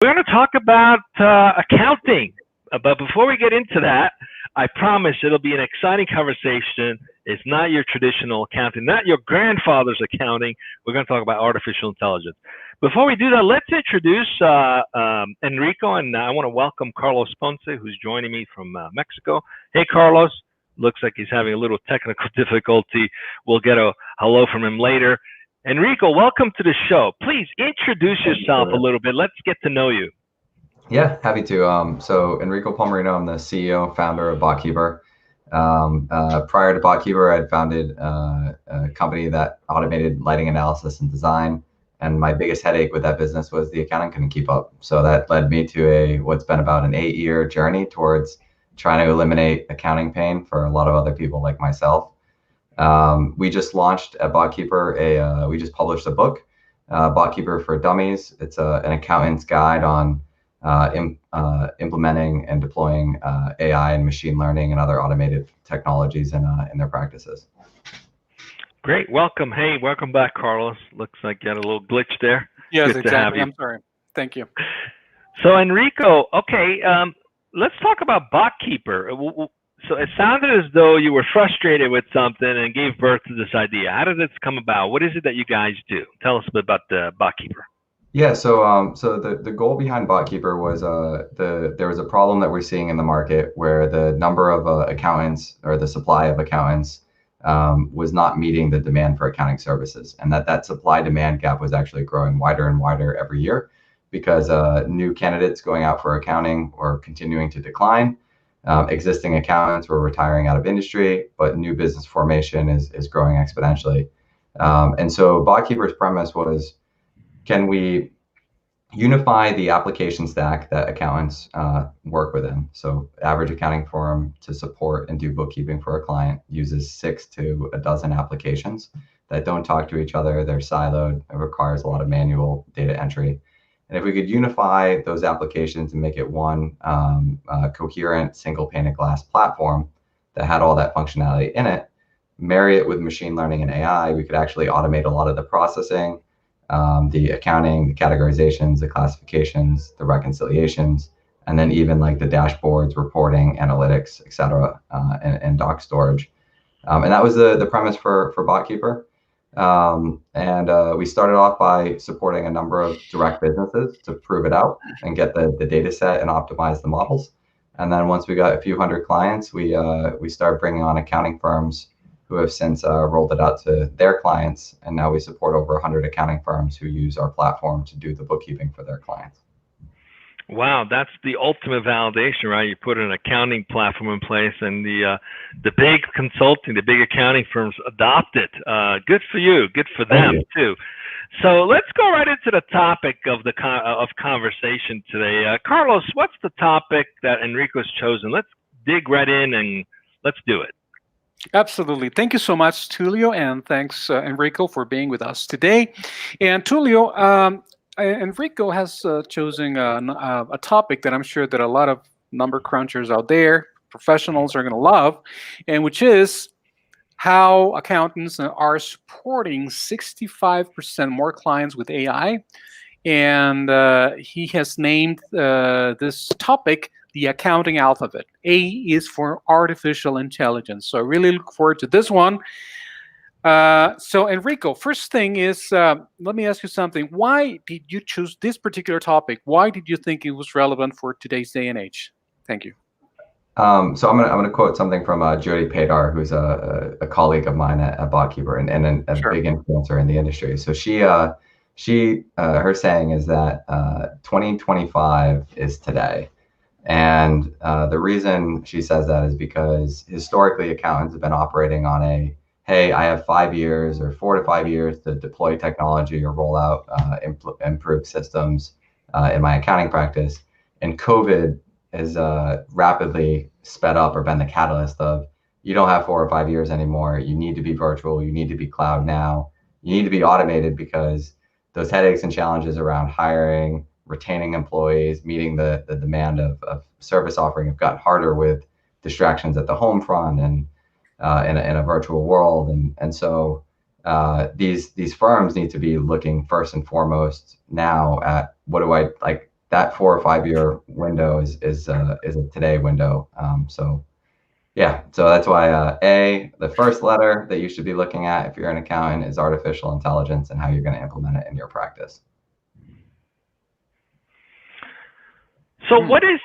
we're going to talk about accounting. But before we get into that, I promise it'll be an exciting conversation. It's not your traditional accounting, not your grandfather's accounting. We're going to talk about artificial intelligence. Before we do that, let's introduce Enrico, and I want to welcome Carlos Ponce, who's joining me from Mexico. Hey, Carlos. Looks like he's having a little technical difficulty. We'll get a hello from him later. Enrico, welcome to the show. Please introduce yourself a little bit. Let's get to know you. Yeah, happy to. So Enrico Palmerino, I'm the CEO, founder of Botkeeper. Prior to Botkeeper, I had founded a company that automated lighting analysis and design. And my biggest headache with that business was the accounting couldn't keep up. So that led me to what's been about an 8-year journey towards trying to eliminate accounting pain for a lot of other people like myself. We just launched at Botkeeper we just published a book, Botkeeper for Dummies. It's an accountant's guide on implementing and deploying AI and machine learning and other automated technologies in their practices. Great, welcome. Hey, welcome back, Carlos. Looks like you had a little glitch there. Yes, exactly. I'm sorry. Thank you. So Enrico, okay, let's talk about Botkeeper. So it sounded as though you were frustrated with something and gave birth to this idea. How did this come about? What is it that you guys do? Tell us a bit about the Botkeeper. Yeah, so the goal behind Botkeeper was there was a problem that we're seeing in the market where the number of accountants, or the supply of accountants, was not meeting the demand for accounting services, and that supply demand gap was actually growing wider and wider every year because new candidates going out for accounting were continuing to decline. Existing accountants were retiring out of industry, but new business formation is growing exponentially. And so Botkeeper's premise was, can we unify the application stack that accountants work within? So average accounting firm to support and do bookkeeping for a client uses 6 to a dozen applications that don't talk to each other. They're siloed. It requires a lot of manual data entry. And if we could unify those applications and make it one coherent single pane of glass platform that had all that functionality in it, marry it with machine learning and AI, we could actually automate a lot of the processing, the accounting, the categorizations, the classifications, the reconciliations, and then even like the dashboards, reporting, analytics, et cetera, and doc storage. And that was the premise for Botkeeper. We started off by supporting a number of direct businesses to prove it out and get the data set and optimize the models. And then once we got a few hundred clients, we started bringing on accounting firms who have since rolled it out to their clients. And now we support over 100 accounting firms who use our platform to do the bookkeeping for their clients. Wow, that's the ultimate validation, right? You put an accounting platform in place, and the big consulting, the big accounting firms adopt it. Good for you. Good for them too. So let's go right into the topic of conversation today. Carlos, what's the topic that Enrico's chosen? Let's dig right in and let's do it. Absolutely. Thank you so much, Tulio, and thanks, Enrico, for being with us today. And Tulio, Enrico has chosen a topic that I'm sure that a lot of number crunchers out there, professionals, are going to love, and which is how accountants are supporting 65% more clients with AI. And he has named this topic the accounting alphabet. A is for artificial intelligence. So I really look forward to this one. So Enrico, first thing is, let me ask you something. Why did you choose this particular topic? Why did you think it was relevant for today's day and age? Thank you. So I'm gonna quote something from Jody Padar, who's a colleague of mine at Botkeeper and a Sure. big influencer in the industry. So her saying is that 2025 is today. And the reason she says that is because historically accountants have been operating on hey, I have 5 years or 4 to 5 years to deploy technology or roll out improved systems in my accounting practice. And COVID has rapidly sped up or been the catalyst of, you don't have 4 or 5 years anymore. You need to be virtual. You need to be cloud now. You need to be automated because those headaches and challenges around hiring, retaining employees, meeting the demand of service offering have gotten harder with distractions at the home front and in a virtual world. And so these firms need to be looking first and foremost now at, what do I, like, that 4 or 5 year window is a today window. So yeah, so that's why the first letter that you should be looking at if you're an accountant is artificial intelligence and how you're going to implement it in your practice. So what are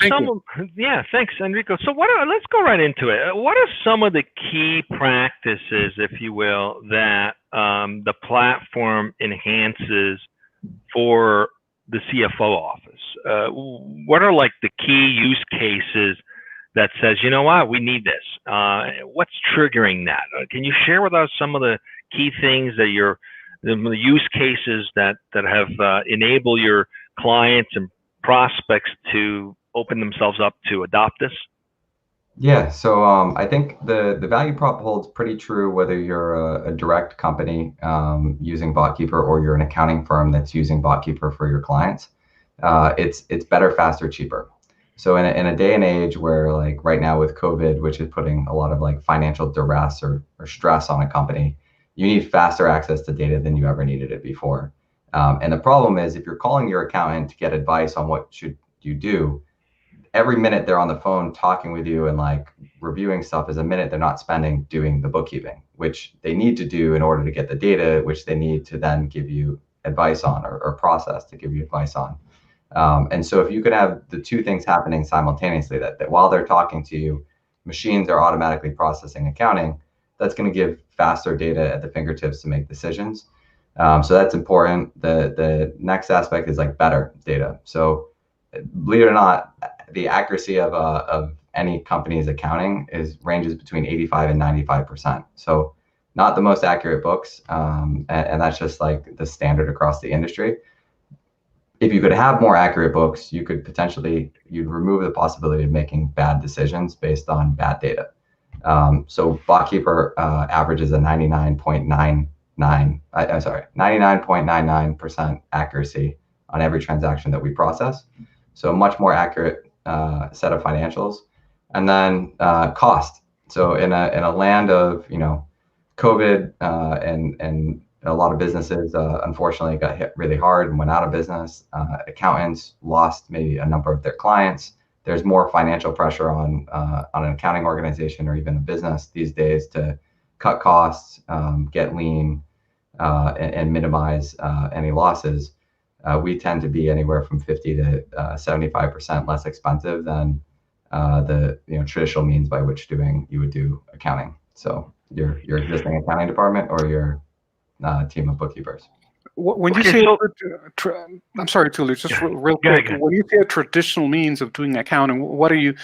some? Yeah, thanks, Enrico. So let's go right into it. What are some of the key practices, if you will, that the platform enhances for the CFO office? What are like the key use cases that says, you know what, we need this? What's triggering that? Can you share with us some of the key things that the use cases that have enabled your clients and prospects to open themselves up to adopt this? Yeah, so I think the value prop holds pretty true whether you're a direct company using Botkeeper or you're an accounting firm that's using Botkeeper for your clients. It's better, faster, cheaper. So in a day and age where, like right now with COVID, which is putting a lot of like financial duress or stress on a company, you need faster access to data than you ever needed it before. And the problem is if you're calling your accountant to get advice on what should you do, every minute they're on the phone talking with you and like reviewing stuff is a minute they're not spending doing the bookkeeping, which they need to do in order to get the data, which they need to then give you advice on or process to give you advice on. And so if you could have the two things happening simultaneously, that while they're talking to you, machines are automatically processing accounting, that's going to give faster data at the fingertips to make decisions. So that's important. The next aspect is like better data. So believe it or not, the accuracy of any company's accounting ranges between 85 and 95%. So not the most accurate books, and that's just like the standard across the industry. If you could have more accurate books, you could you'd remove the possibility of making bad decisions based on bad data. So Botkeeper averages a 99.99% accuracy on every transaction that we process. So much more accurate set of financials. And then cost. So in a land of COVID and a lot of businesses unfortunately got hit really hard and went out of business. Accountants lost maybe a number of their clients. There's more financial pressure on an accounting organization or even a business these days to cut costs, get lean, and minimize any losses. We tend to be anywhere from 50 to 75% less expensive than the traditional means by which you would do accounting. So your existing accounting department or your team of bookkeepers. When you say, I'm sorry, Tulio, just real quick. When you say a traditional means of doing accounting, what are you?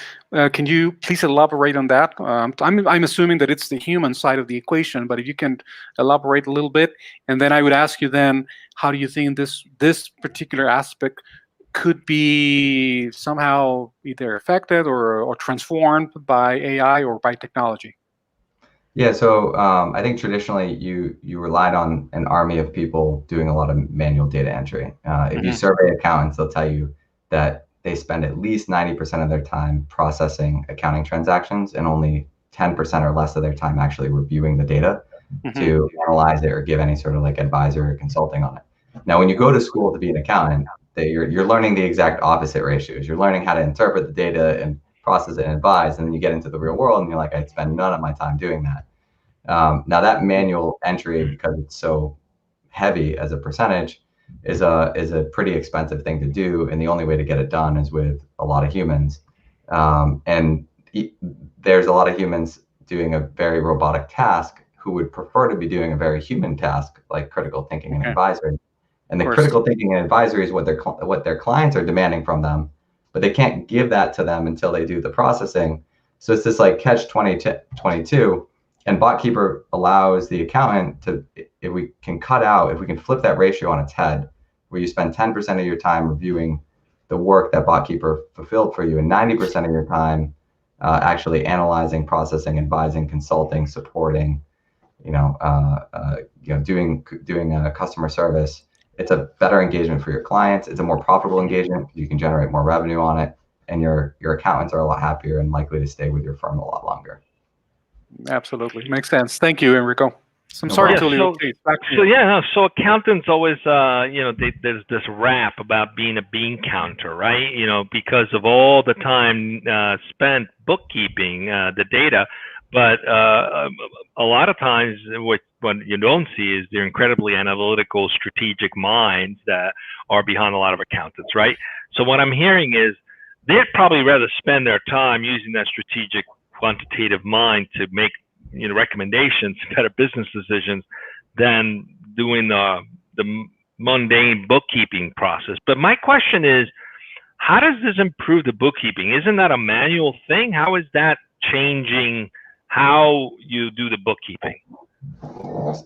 Can you please elaborate on that? I'm assuming that it's the human side of the equation, but if you can elaborate a little bit, and then I would ask you then, how do you think this particular aspect could be somehow either affected or transformed by AI or by technology? Yeah, so I think traditionally you relied on an army of people doing a lot of manual data entry. If you survey accountants, they'll tell you that they spend at least 90% of their time processing accounting transactions and only 10% or less of their time actually reviewing the data to analyze it or give any sort of like advisor or consulting on it. Now, when you go to school to be an accountant, you're learning the exact opposite ratios. You're learning how to interpret the data and process it and advise, and then you get into the real world and you're like, I spend none of my time doing that. Now that manual entry, because it's so heavy as a percentage, is a pretty expensive thing to do, and the only way to get it done is with a lot of humans. And there's a lot of humans doing a very robotic task who would prefer to be doing a very human task like critical thinking and advisory. And the critical thinking and advisory is what their clients are demanding from them, but they can't give that to them until they do the processing. So it's this like catch 22. And Botkeeper allows the accountant to, if we can flip that ratio on its head, where you spend 10% of your time reviewing the work that Botkeeper fulfilled for you, and 90% of your time actually analyzing, processing, advising, consulting, supporting, doing customer service. It's a better engagement for your clients. It's a more profitable engagement. You can generate more revenue on it, and your accountants are a lot happier and likely to stay with your firm a lot longer. Absolutely. Makes sense. Thank you, Enrico. So I'm No sorry, Yeah, problem. Tulio. so Please, back to so you. yeah, no, so accountants always, there's this rap about being a bean counter, right? Because of all the time spent bookkeeping the data, but a lot of times what you don't see is they're incredibly analytical, strategic minds that are behind a lot of accountants, right? So what I'm hearing is they'd probably rather spend their time using that strategic, quantitative mind to make recommendations, better business decisions, than doing the mundane bookkeeping process. But my question is, how does this improve the bookkeeping? Isn't that a manual thing? How is that changing how you do the bookkeeping?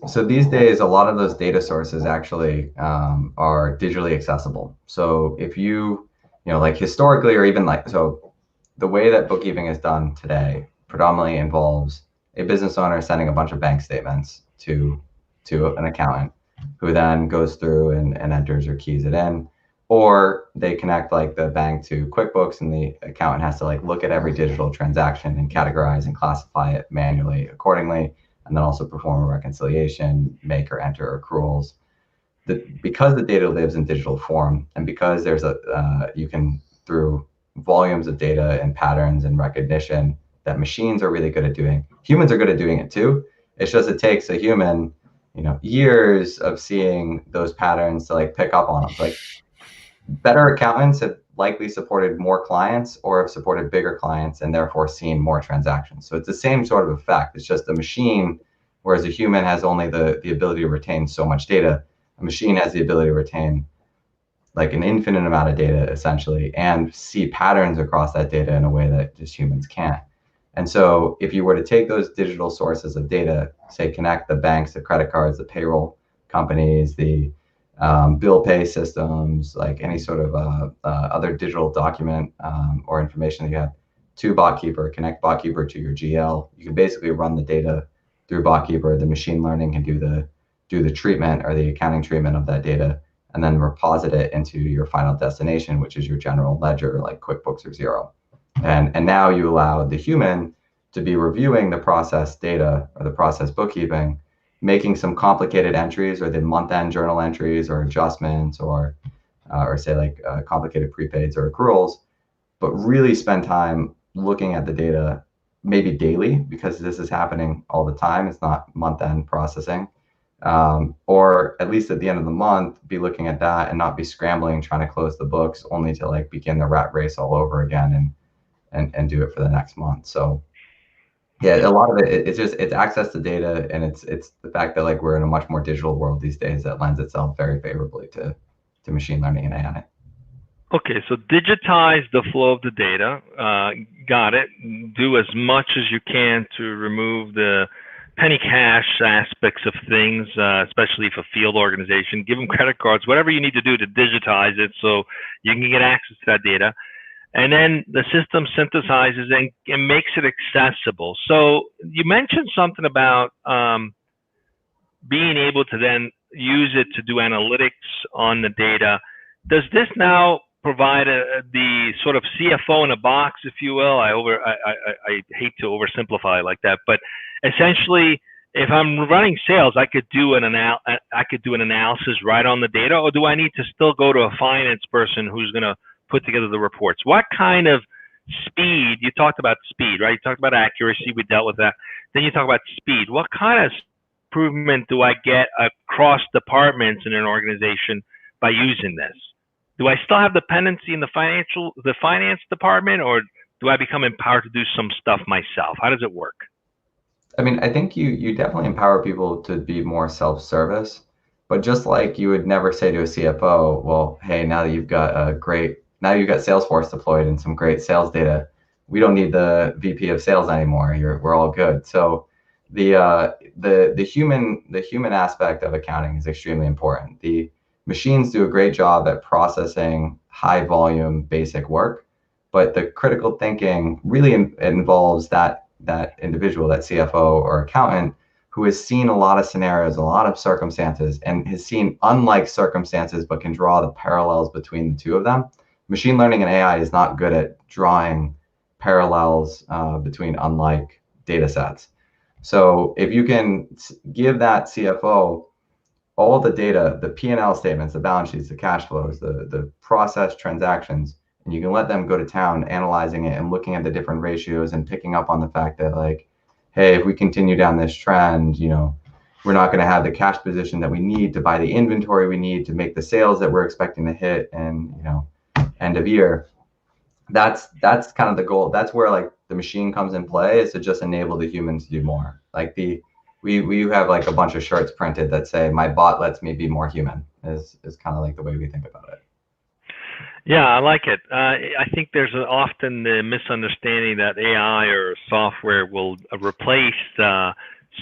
So these days, a lot of those data sources actually are digitally accessible. So if like historically, or even so the way that bookkeeping is done today predominantly involves a business owner sending a bunch of bank statements to an accountant, who then goes through and enters or keys it in, or they connect like the bank to QuickBooks, and the accountant has to like look at every digital transaction and categorize and classify it manually accordingly, and then also perform a reconciliation, make or enter accruals. Because the data lives in digital form, and because there's you can, through volumes of data and patterns and recognition that machines are really good at doing, humans are good at doing it too. It's just it takes a human, years of seeing those patterns to like pick up on them. So like better accountants have likely supported more clients or have supported bigger clients and therefore seen more transactions. So it's the same sort of effect. It's just a machine, whereas a human has only the ability to retain so much data. A machine has the ability to retain like an infinite amount of data essentially, and see patterns across that data in a way that just humans can't. And so if you were to take those digital sources of data, say connect the banks, the credit cards, the payroll companies, the bill pay systems, like any sort of other digital document or information that you have, to Botkeeper, connect Botkeeper to your GL. You can basically run the data through Botkeeper. The machine learning can do the treatment or the accounting treatment of that data, and then reposit it into your final destination, which is your general ledger like QuickBooks or Xero. And now you allow the human to be reviewing the process data or the process bookkeeping, making some complicated entries or the month-end journal entries or adjustments or say like complicated prepaids or accruals, but really spend time looking at the data, maybe daily, because this is happening all the time. It's not month-end processing. Or at least at the end of the month, be looking at that and not be scrambling, trying to close the books only to like begin the rat race all over again and do it for the next month. So yeah, a lot of it's access to data, and it's the fact that like we're in a much more digital world these days that lends itself very favorably to machine learning and AI. Okay, so digitize the flow of the data. Got it. Do as much as you can to remove the penny cash aspects of things, especially for field organization. Give them credit cards, whatever you need to do to digitize it so you can get access to that data. And then the system synthesizes and makes it accessible. So you mentioned something about being able to then use it to do analytics on the data. Does this now provide the sort of CFO in a box, if you will? I hate to oversimplify like that, but essentially, if I'm running sales, I could do an analysis right on the data, or do I need to still go to a finance person who's going to put together the reports? What kind of speed? You talked about speed, right? You talked about accuracy. We dealt with that. Then you talk about speed. What kind of improvement do I get across departments in an organization by using this? Do I still have dependency in the finance department, or do I become empowered to do some stuff myself? How does it work? I mean, I think you definitely empower people to be more self-service, but just like you would never say to a CFO, well, hey, now you've got Salesforce deployed and some great sales data, we don't need the VP of sales anymore. We're all good. So the human aspect of accounting is extremely important. The machines do a great job at processing high volume basic work, but the critical thinking really involves that individual, that CFO or accountant, who has seen a lot of scenarios, a lot of circumstances, and has seen unlike circumstances, but can draw the parallels between the two of them. Machine learning and AI is not good at drawing parallels between unlike data sets. So if you can give that CFO all the data, the P&L statements, the balance sheets, the cash flows, the process transactions, and you can let them go to town analyzing it and looking at the different ratios and picking up on the fact that, like, hey, if we continue down this trend, we're not going to have the cash position that we need to buy the inventory we need to make the sales that we're expecting to hit and, end of year. That's kind of the goal. That's where, like, the machine comes in play, is to just enable the humans to do more. Like we have like a bunch of shirts printed that say, "My bot lets me be more human," is kind of like the way we think about it. Yeah, I like it. I think there's often the misunderstanding that AI or software will replace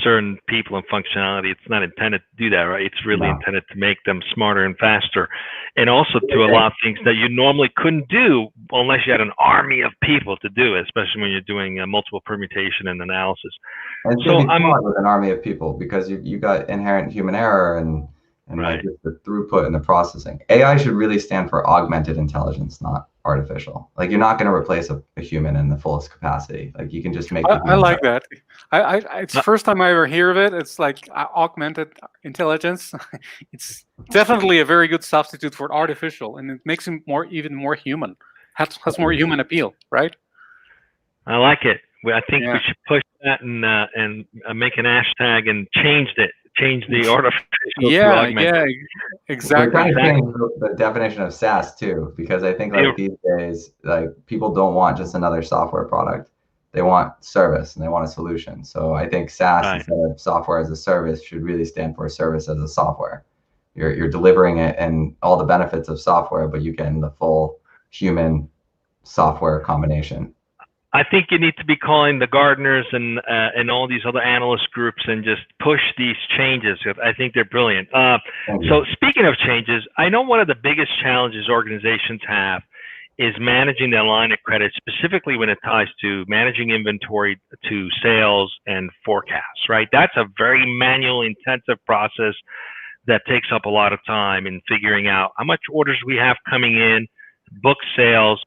certain people and functionality. It's not intended to do that, right? It's really intended to make them smarter and faster, and also to allow things that you normally couldn't do unless you had an army of people to do it, especially when you're doing multiple permutation and analysis. And so I'm with an army of people, because you got inherent human error and right. like just the throughput and the processing. AI should really stand for augmented intelligence, not artificial. Like, you're not going to replace a human in the fullest capacity. Like, you can just make. I like that. It's the first time I ever hear of it. It's like augmented intelligence. It's definitely a very good substitute for artificial, and it makes him even more human. Has more human appeal, right? I like it. I think we should push that and make an hashtag and change the artificial to augmented. Yeah, exactly. We're trying to change the definition of SaaS too, because I think, like, these days, like, people don't want just another software product. They want service and they want a solution. So I think SaaS, instead of software as a service, should really stand for service as a software. You're delivering it and all the benefits of software, but you get the full human software combination. I think you need to be calling the Gardeners and all these other analyst groups and just push these changes. I think they're brilliant. So speaking of changes, I know one of the biggest challenges organizations have is managing their line of credit, specifically when it ties to managing inventory to sales and forecasts, right? That's a very manual intensive process that takes up a lot of time in figuring out how much orders we have coming in, book sales,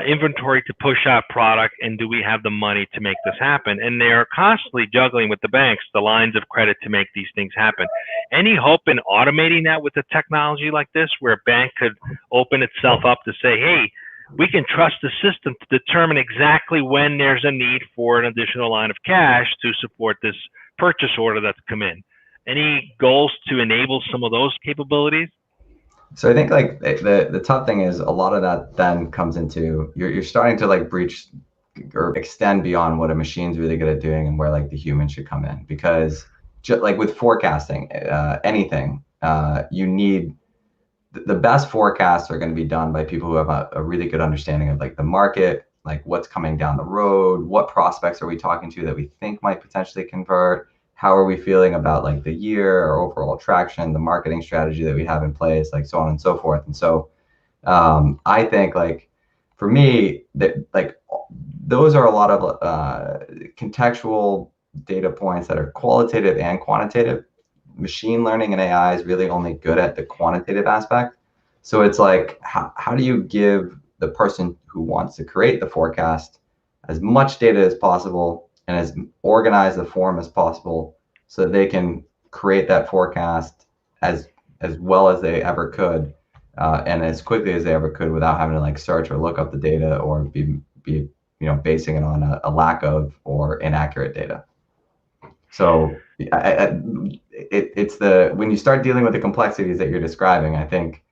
inventory to push out product, and do we have the money to make this happen? And they're constantly juggling with the banks the lines of credit to make these things happen. Any hope in automating that with a technology like this, where a bank could open itself up to say, hey, we can trust the system to determine exactly when there's a need for an additional line of cash to support this purchase order that's come in? Any goals to enable some of those capabilities? So I think, like, the tough thing is, a lot of that then comes into, you're starting to, like, breach or extend beyond what a machine's really good at doing, and where, like, the human should come in. Because just like with forecasting, anything, you need the best forecasts are going to be done by people who have a really good understanding of, like, the market, like what's coming down the road, what prospects are we talking to that we think might potentially convert, how are we feeling about, like, the year, our overall traction, the marketing strategy that we have in place, like, so on and so forth. And so I think, like, for me, that, like, those are a lot of contextual data points that are qualitative and quantitative. Machine learning and AI is really only good at the quantitative aspect. So it's like, how do you give the person who wants to create the forecast as much data as possible and as organized a form as possible, so that they can create that forecast as well as they ever could, and as quickly as they ever could, without having to, like, search or look up the data, or be basing it on a lack of or inaccurate data. So it's when you start dealing with the complexities that you're describing, I think,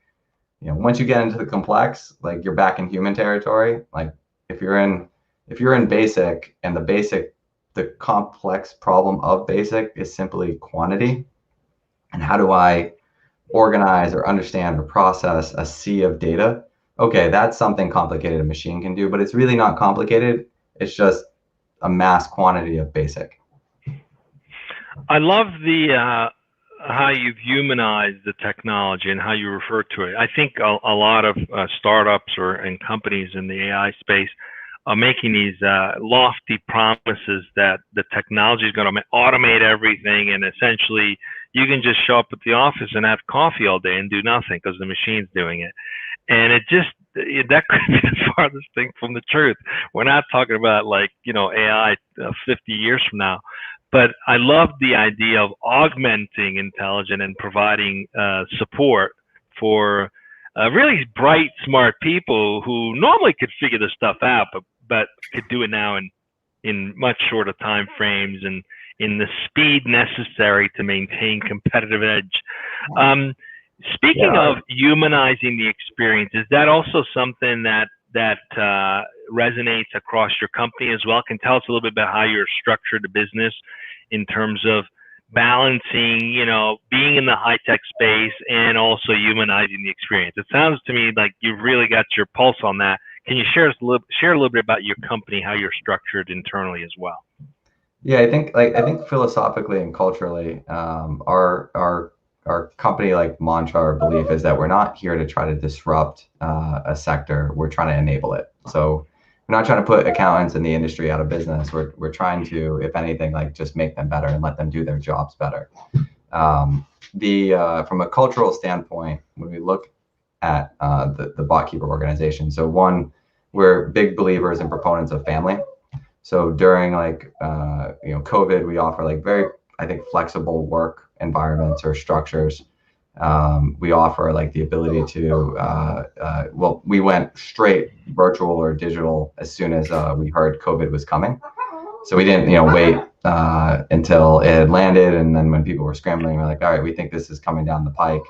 once you get into the complex, like, you're back in human territory. Like, if you're in basic, and the complex problem of basic is simply quantity, and how do I organize or understand or process a sea of data? Okay, that's something complicated a machine can do, but it's really not complicated. It's just a mass quantity of basic. I love how you've humanized the technology and how you refer to it. I think a lot of startups and companies in the AI space are making these lofty promises that the technology is going to automate everything, and essentially you can just show up at the office and have coffee all day and do nothing because the machine's doing it. And that could be the farthest thing from the truth. We're not talking about, like, AI 50 years from now. But I love the idea of augmenting intelligence and providing support for really bright, smart people who normally could figure this stuff out, but could do it now in much shorter time frames and in the speed necessary to maintain competitive edge. Speaking of humanizing the experience, is that also something that resonates across your company as well? Can tell us a little bit about how you're structured the business in terms of balancing, being in the high tech space and also humanizing the experience. It sounds to me like you've really got your pulse on that. Can you share a little bit about your company, how you're structured internally as well? Yeah, I think philosophically and culturally, our company mantra or belief is that we're not here to try to disrupt a sector. We're trying to enable it. So we're not trying to put accountants in the industry out of business. We're trying to, if anything, just make them better and let them do their jobs better. From a cultural standpoint, when we look at the Botkeeper organization, so one, we're big believers and proponents of family. So during COVID, we offer very, I think, flexible work environments or structures. We offer the ability to, we went straight virtual or digital as soon as we heard COVID was coming. So we didn't, wait until it had landed. And then when people were scrambling, we're like, all right, we think this is coming down the pike.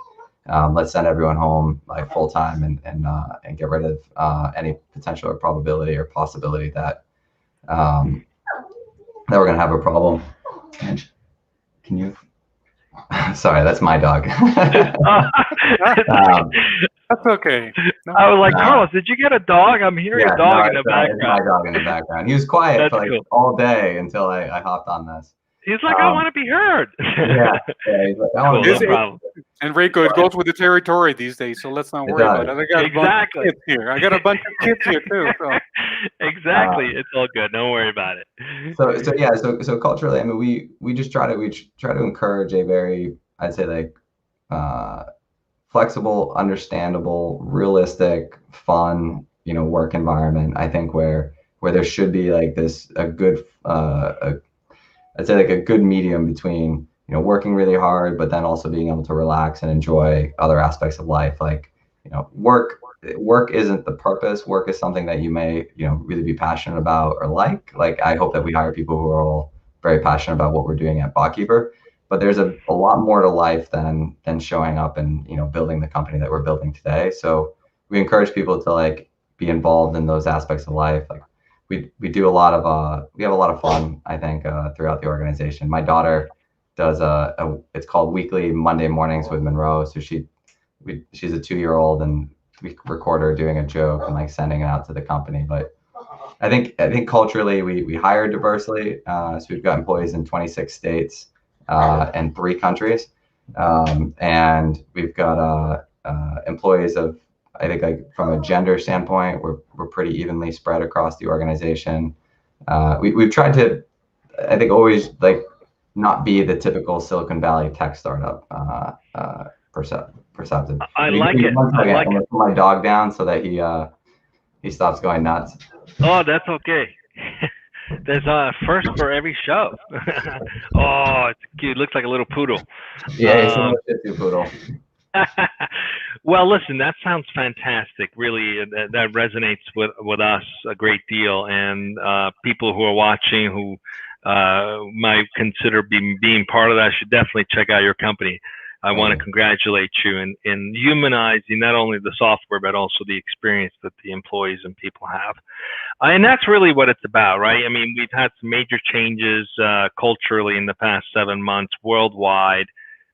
Let's send everyone home full time and get rid of any potential or probability or possibility that we're going to have a problem. Can you? Sorry, that's my dog. That's okay. No. I was like, Carlos, did you get a dog? I'm hearing a dog in the background. It's my dog in the background. He was quiet for cool. all day until I hopped on this. He's like, I want to be heard. Yeah, he's like, I want to be heard. Enrico, it goes with the territory these days, so let's not worry about it. I got a bunch of kids here. I got a bunch of kids here too. So. Exactly, it's all good. Don't worry about it. So culturally, I mean, we just try to encourage a very, I'd say flexible, understandable, realistic, fun, work environment. I think where there should be a good, I'd say a good medium between working really hard, but then also being able to relax and enjoy other aspects of life. Work isn't the purpose. Work is something that you may, really be passionate about or like. I hope that we hire people who are all very passionate about what we're doing at Botkeeper. But there's a lot more to life than showing up and, building the company that we're building today. So we encourage people to be involved in those aspects of life. We do a lot of we have a lot of fun, I think, throughout the organization. My daughter does it's called Weekly Monday Mornings with Monroe. So she's a 2-year-old, and we record her doing a joke and sending it out to the company. But I think culturally we hire diversely. So we've got employees in 26 states and 3 countries, and we've got employees of, I think, from a gender standpoint, we're pretty evenly spread across the organization. We've tried to, I think, always not be the typical Silicon Valley tech startup perceptive. I like it. I'm gonna put my dog down so that he stops going nuts. Oh, that's okay. There's a first for every show. Oh, it's cute. Looks like a little poodle. Yeah, it's a little Shih Tzu poodle. Well, listen, that sounds fantastic. Really, that resonates with us a great deal, and people who are watching who might consider being part of that should definitely check out your company. I want to congratulate you in humanizing not only the software, but also the experience that the employees and people have. And that's really what it's about, right? I mean, we've had some major changes culturally in the past 7 months worldwide.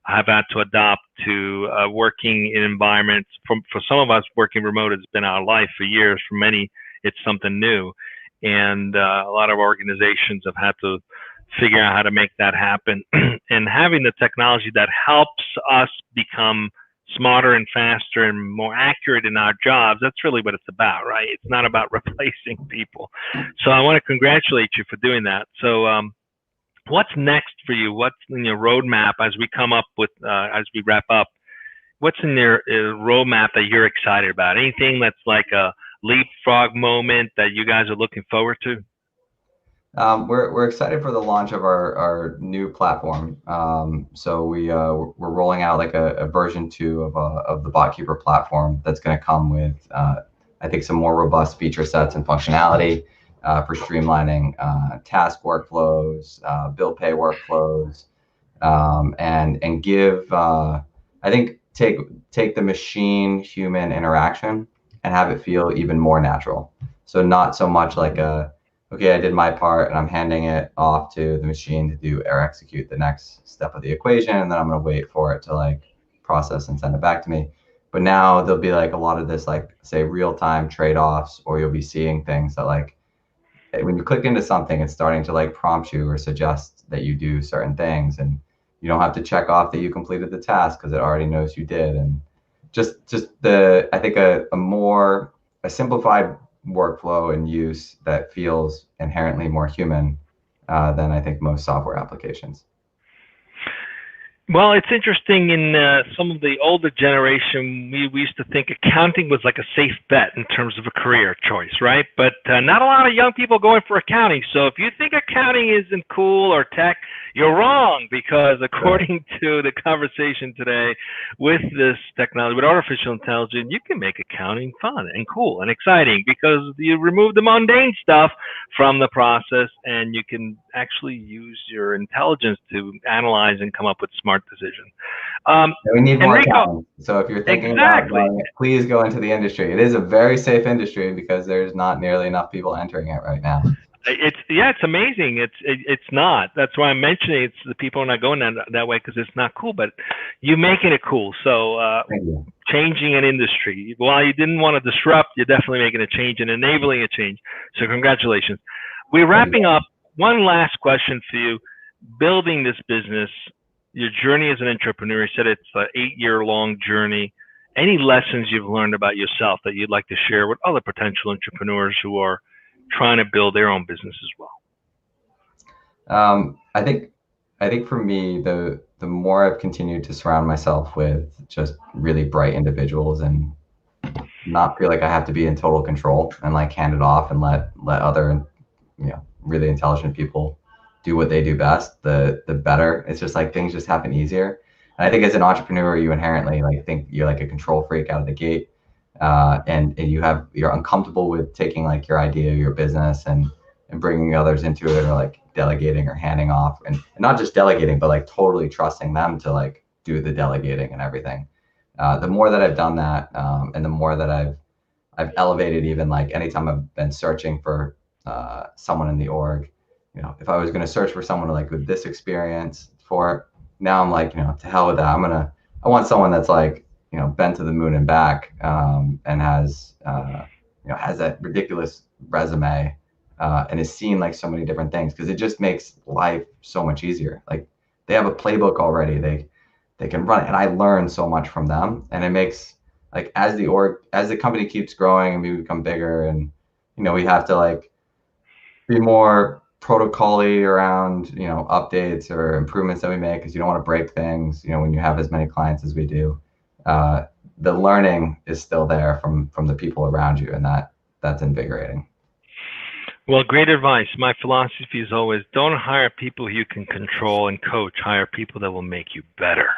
I've had to adopt to working in environments. For some of us, working remote has been our life for years. For many, it's something new. And a lot of organizations have had to figure out how to make that happen. And having the technology that helps us become smarter and faster and more accurate in our jobs, that's really what it's about, right? It's not about replacing people. So I want to congratulate you for doing that. So what's next for you? What's in your roadmap as we come up with, as we wrap up? What's in your roadmap that you're excited about? Anything that's like a leapfrog moment that you guys are looking forward to? We're excited for the launch of our new platform. So we're rolling out like a version 2 of the Botkeeper platform that's going to come with I think some more robust feature sets and functionality for streamlining task workflows, bill pay workflows, and give I think take the machine human interaction and have it feel even more natural. So not so much like okay, I did my part and I'm handing it off to the machine to do or execute the next step of the equation, and then I'm going to wait for it to like process and send it back to me. But now there'll be like a lot of this, like say real-time trade-offs, or you'll be seeing things that like when you click into something, it's starting to like prompt you or suggest that you do certain things, and you don't have to check off that you completed the task because it already knows you did. And just the I think a simplified workflow and use that feels inherently more human than I think most software applications. Well, it's interesting. In some of the older generation, we used to think accounting was like a safe bet in terms of a career choice, right? But not a lot of young people going for accounting. So if you think accounting isn't cool or tech, you're wrong, because according to the conversation today with this technology, with artificial intelligence, you can make accounting fun and cool and exciting because you remove the mundane stuff from the process, and you can actually use your intelligence to analyze and come up with smart decisions. We need more Enrico, accountants. So if you're thinking about going, please go into the industry. It is a very safe industry because there's not nearly enough people entering it right now. It's amazing. It's not. That's why I'm mentioning it's the people are not going that way because it's not cool. But you're making it cool. So changing an industry. While you didn't want to disrupt, you're definitely making a change and enabling a change. So congratulations. We're wrapping up. One last question for you. Building this business, your journey as an entrepreneur. You said it's an 8-year-long journey. Any lessons you've learned about yourself that you'd like to share with other potential entrepreneurs who are trying to build their own business as well? I think for me, the more I've continued to surround myself with just really bright individuals and not feel like I have to be in total control and like hand it off and let other really intelligent people do what they do best, the better. It's just like things just happen easier. And I think as an entrepreneur, you inherently like think you're like a control freak out of the gate. And you're uncomfortable with taking like your idea, your business, and bringing others into it, or like delegating or handing off, and not just delegating, but like totally trusting them to like do the delegating and everything. The more that I've done that, and the more that I've elevated, even like anytime I've been searching for someone in the org, if I was going to search for someone like with this experience for, now I'm like, to hell with that. I want someone that's like, been to the moon and back, and has that ridiculous resume, and has seen like so many different things, because it just makes life so much easier. Like they have a playbook already, they can run it, and I learn so much from them, and it makes like as the company keeps growing and we become bigger, and we have to like be more protocol-y around updates or improvements that we make, because you don't want to break things when you have as many clients as we do. The learning is still there from the people around you, and that's invigorating. Well, great advice. My philosophy is always don't hire people you can control and coach. Hire people that will make you better.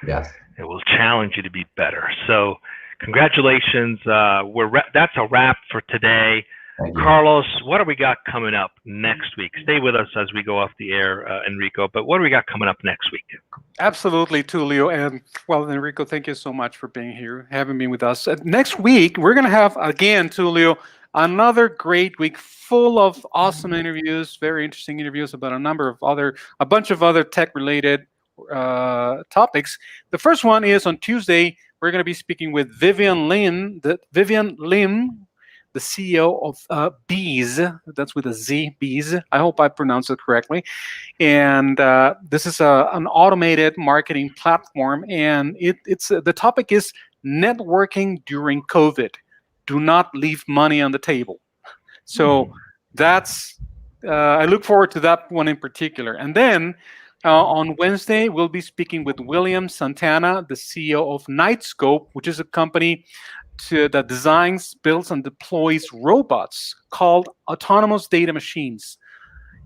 Yes. It will challenge you to be better. So congratulations. That's a wrap for today. Carlos, what do we got coming up next week? Stay with us as we go off the air, Enrico, but what do we got coming up next week? Absolutely, Tulio. And well, Enrico, thank you so much for being here, having me with us. Next week, we're going to have, again, Tulio, another great week full of awesome interviews, very interesting interviews about a bunch of other tech-related topics. The first one is on Tuesday. We're going to be speaking with Vivian Lim, the CEO of Bees. That's with a Z, Bees. I hope I pronounced it correctly. And this is an automated marketing platform. And it's the topic is networking during COVID. Do not leave money on the table. So that's, I look forward to that one in particular. And then on Wednesday, we'll be speaking with William Santana, the CEO of Nightscope, which is a company that designs, builds, and deploys robots called autonomous data machines.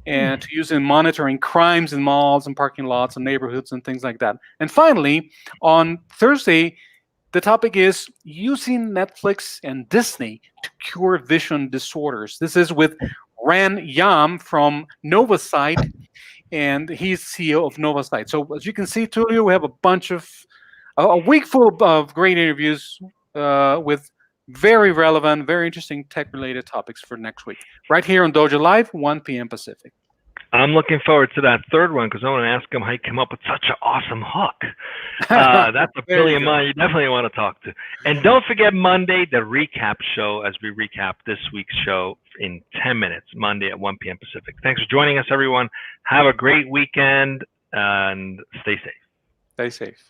and to use in monitoring crimes in malls and parking lots and neighborhoods and things like that. And finally, on Thursday, the topic is using Netflix and Disney to cure vision disorders. This is with Ran Yam from Novasight, and he's CEO of Novasight. So as you can see, Tulio, we have a week full of great interviews with very relevant, very interesting tech-related topics for next week, right here on Dojo Live, 1 p.m. Pacific. I'm looking forward to that third one because I want to ask him how he came up with such an awesome hook. That's a brilliant mind you definitely want to talk to. And don't forget Monday, the recap show, as we recap this week's show in 10 minutes, Monday at 1 p.m. Pacific. Thanks for joining us, everyone. Have a great weekend and stay safe. Stay safe.